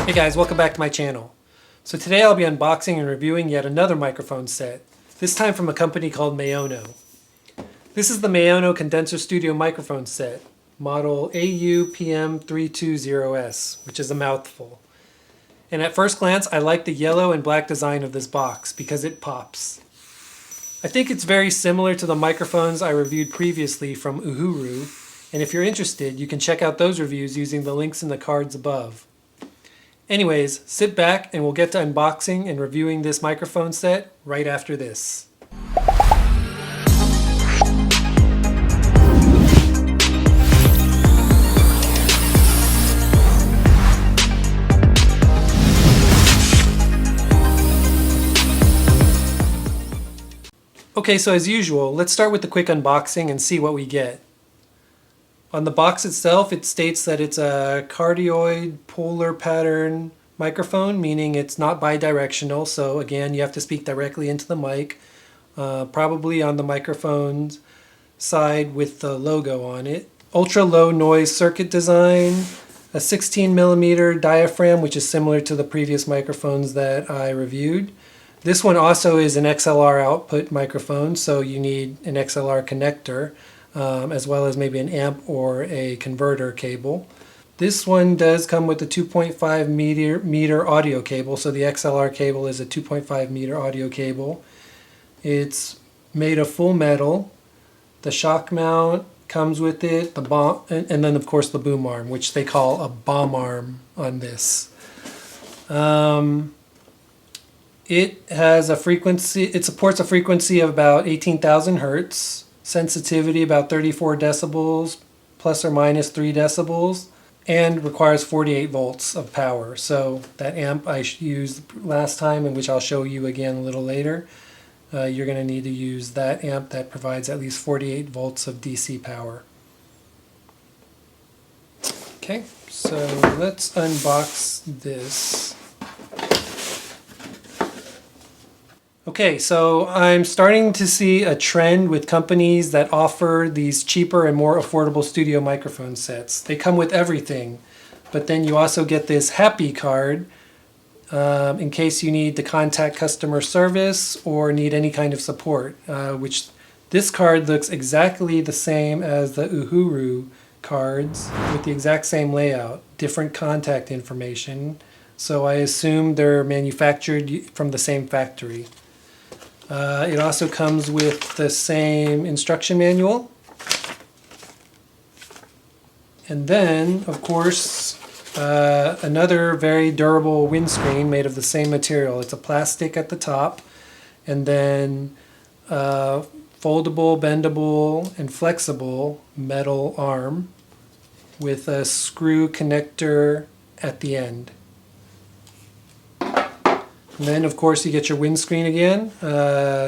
Hey guys, welcome back to my channel. So today I'll be unboxing and reviewing yet another microphone set, this time from a company called Maono. This is the Maono Condenser Studio microphone set, model AU-PM320S, which is a mouthful. And at first glance, I like the yellow and black design of this box because it pops. I think it's very similar to the microphones I reviewed previously from Uhuru, and if you're interested, you can check out those reviews using the links in the cards above. Anyways, sit back and we'll get to unboxing and reviewing this microphone set right after this. Okay, so as usual, let's start with the quick unboxing and see what we get. On the box itself, it states that it's a cardioid polar pattern microphone, meaning it's not bidirectional. So again, you have to speak directly into the mic, probably on the microphone's side with the logo on it. Ultra low noise circuit design, a 16 millimeter diaphragm, which is similar to the previous microphones that I reviewed. This one also is an XLR output microphone, so you need an XLR connector. As well as maybe an amp or a converter cable. This one does come with a 2.5 meter audio cable, so the XLR cable is a 2.5 meter audio cable. It's made of full metal. The shock mount comes with it, and then of course the boom arm, which they call a bomb arm on this. It has a frequency. It supports a frequency of about 18,000 hertz. Sensitivity about 34 decibels, plus or minus 3 decibels, and requires 48 volts of power. So that amp I used last time, and which I'll show you again a little later, you're going to need to use that amp that provides at least 48 volts of DC power. Okay, so let's unbox this. Okay, so I'm starting to see a trend with companies that offer these cheaper and more affordable studio microphone sets. They come with everything, but then you also get this happy card in case you need to contact customer service or need any kind of support, which this card looks exactly the same as the Uhuru cards with the exact same layout, different contact information. So I assume they're manufactured from the same factory. It also comes with the same instruction manual. And then, of course, another very durable windscreen made of the same material. It's a plastic at the top, and then foldable, bendable, and flexible metal arm with a screw connector at the end. And then, of course, you get your windscreen again.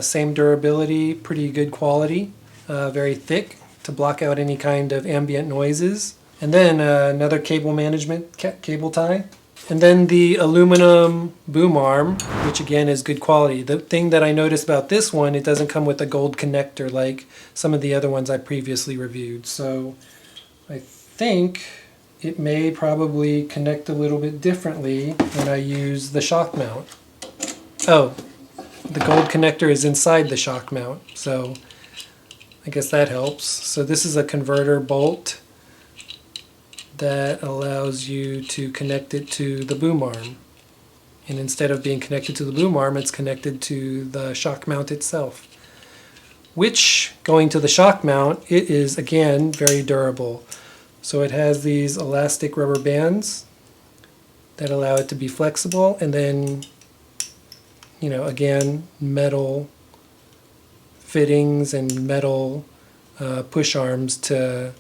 Same durability, pretty good quality, very thick to block out any kind of ambient noises. And then another cable management cable tie. And then the aluminum boom arm, which again is good quality. The thing that I noticed about this one, it doesn't come with a gold connector like some of the other ones I previously reviewed. So I think it may probably connect a little bit differently when I use the shock mount. Oh, the gold connector is inside the shock mount, so I guess that helps. So this is a converter bolt that allows you to connect it to the boom arm. And instead of being connected to the boom arm, it's connected to the shock mount itself. Which, going to the shock mount, it is again very durable. So it has these elastic rubber bands that allow it to be flexible, and then again, metal fittings and metal push arms to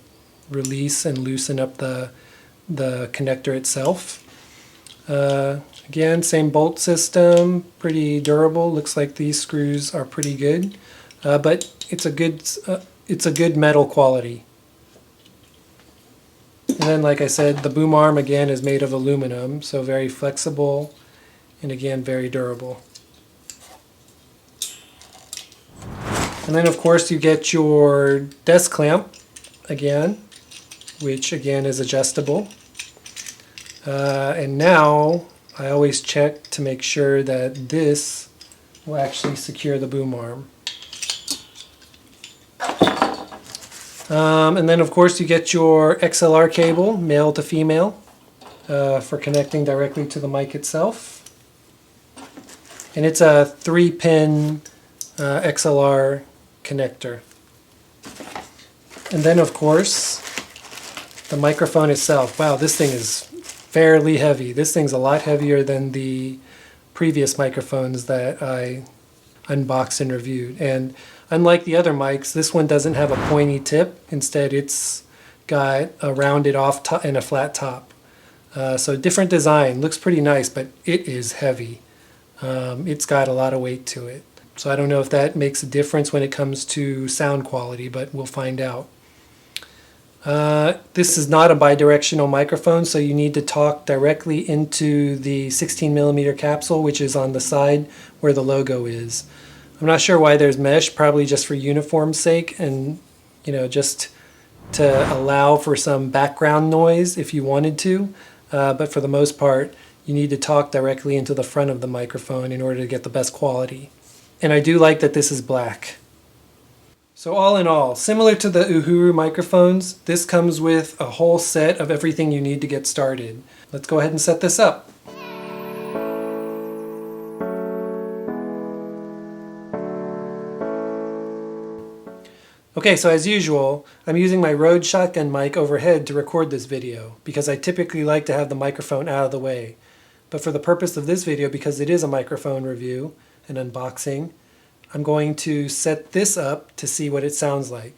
release and loosen up the connector itself. Again, same bolt system, pretty durable. Looks like these screws are pretty good, but it's a good metal quality. And then, like I said, the boom arm again is made of aluminum, so very flexible and again very durable. And then, of course, you get your desk clamp again, which again is adjustable. And now I always check to make sure that this will actually secure the boom arm. And then of course you get your XLR cable, male to female, for connecting directly to the mic itself. And it's a 3-pin XLR connector. And then of course the microphone itself. Wow, this thing is fairly heavy. This thing's a lot heavier than the previous microphones that I unboxed and reviewed. And unlike the other mics, this one doesn't have a pointy tip. Instead, it's got a rounded off top and a flat top. So different design. Looks pretty nice, but it is heavy. It's got a lot of weight to it. So I don't know if that makes a difference when it comes to sound quality, but we'll find out. This is not a bidirectional microphone, so you need to talk directly into the 16mm capsule, which is on the side where the logo is. I'm not sure why there's mesh, probably just for uniform's sake, and just to allow for some background noise if you wanted to. But for the most part, you need to talk directly into the front of the microphone in order to get the best quality. And I do like that this is black. So all in all, similar to the Uhuru microphones, this comes with a whole set of everything you need to get started. Let's go ahead and set this up. Okay, so as usual, I'm using my Rode shotgun mic overhead to record this video because I typically like to have the microphone out of the way. But for the purpose of this video, because it is a microphone review and unboxing, I'm going to set this up to see what it sounds like.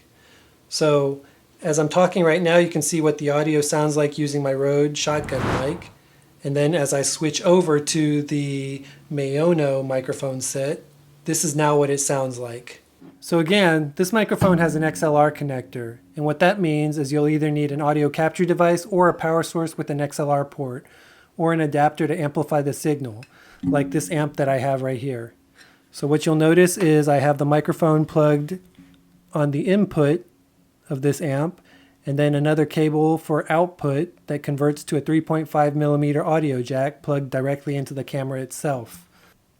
So as I'm talking right now, you can see what the audio sounds like using my Rode shotgun mic. And then as I switch over to the Maono microphone set, this is now what it sounds like. So again, this microphone has an XLR connector. And what that means is you'll either need an audio capture device or a power source with an XLR port, or an adapter to amplify the signal, like this amp that I have right here. So what you'll notice is I have the microphone plugged on the input of this amp, and then another cable for output that converts to a 3.5mm audio jack plugged directly into the camera itself.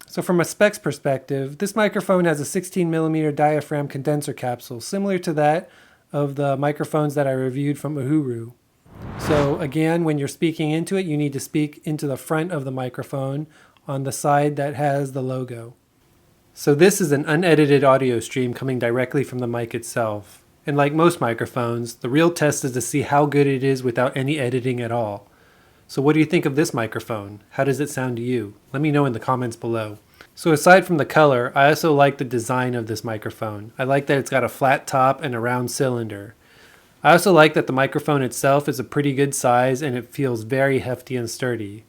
So from a specs perspective, this microphone has a 16mm diaphragm condenser capsule, similar to that of the microphones that I reviewed from Uhuru. So again, when you're speaking into it, you need to speak into the front of the microphone on the side that has the logo. So this is an unedited audio stream coming directly from the mic itself. And like most microphones, the real test is to see how good it is without any editing at all. So what do you think of this microphone? How does it sound to you? Let me know in the comments below. So aside from the color, I also like the design of this microphone. I like that it's got a flat top and a round cylinder. I also like that the microphone itself is a pretty good size and it feels very hefty and sturdy.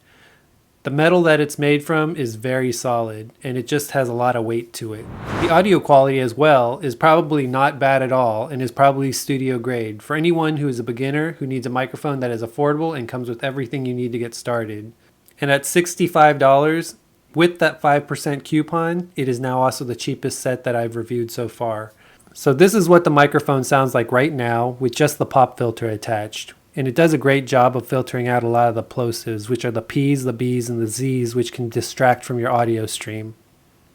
The metal that it's made from is very solid and it just has a lot of weight to it. The audio quality as well is probably not bad at all and is probably studio grade for anyone who is a beginner who needs a microphone that is affordable and comes with everything you need to get started. And at $65, with that 5% coupon, it is now also the cheapest set that I've reviewed so far. So this is what the microphone sounds like right now with just the pop filter attached. And it does a great job of filtering out a lot of the plosives, which are the P's, the B's, and the Z's, which can distract from your audio stream.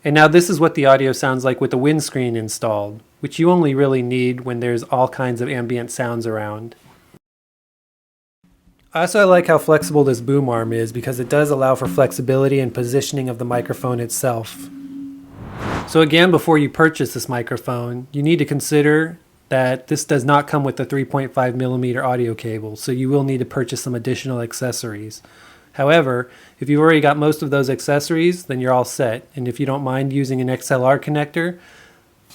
And now this is what the audio sounds like with the windscreen installed, which you only really need when there's all kinds of ambient sounds around. I also like how flexible this boom arm is because it does allow for flexibility and positioning of the microphone itself. So again, before you purchase this microphone, you need to consider that this does not come with the 3.5mm audio cable, so you will need to purchase some additional accessories. However, if you've already got most of those accessories, then you're all set. And if you don't mind using an XLR connector,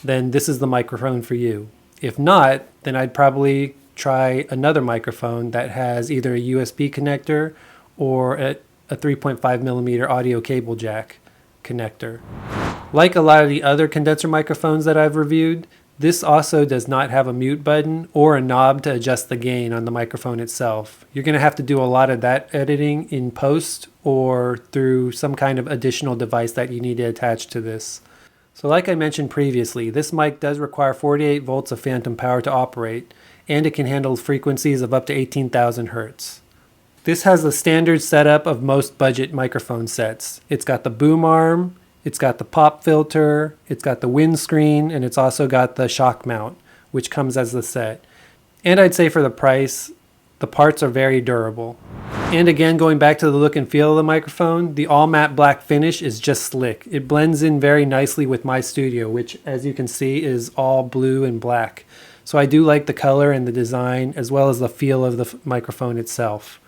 then this is the microphone for you. If not, then I'd probably try another microphone that has either a USB connector or a 3.5mm audio cable jack connector. Like a lot of the other condenser microphones that I've reviewed, this also does not have a mute button or a knob to adjust the gain on the microphone itself. You're going to have to do a lot of that editing in post or through some kind of additional device that you need to attach to this. So like I mentioned previously, this mic does require 48 volts of phantom power to operate, and it can handle frequencies of up to 18,000 hertz. This has the standard setup of most budget microphone sets. It's got the boom arm, it's got the pop filter, it's got the windscreen, and it's also got the shock mount, which comes as the set. And I'd say for the price, the parts are very durable. And again, going back to the look and feel of the microphone, the all matte black finish is just slick. It blends in very nicely with my studio, which as you can see is all blue and black. So I do like the color and the design as well as the feel of the microphone itself.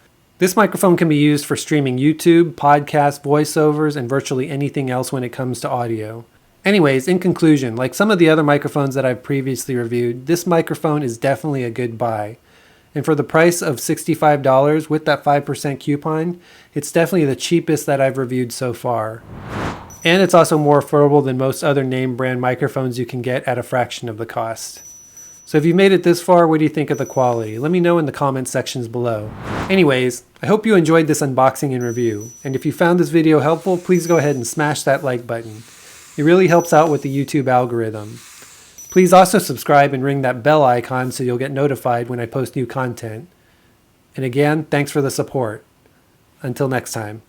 This microphone can be used for streaming YouTube, podcasts, voiceovers, and virtually anything else when it comes to audio. Anyways, in conclusion, like some of the other microphones that I've previously reviewed, this microphone is definitely a good buy. And for the price of $65 with that 5% coupon, it's definitely the cheapest that I've reviewed so far. And it's also more affordable than most other name brand microphones you can get at a fraction of the cost. So if you've made it this far, what do you think of the quality? Let me know in the comment sections below. Anyways, I hope you enjoyed this unboxing and review. And if you found this video helpful, please go ahead and smash that like button. It really helps out with the YouTube algorithm. Please also subscribe and ring that bell icon so you'll get notified when I post new content. And again, thanks for the support. Until next time.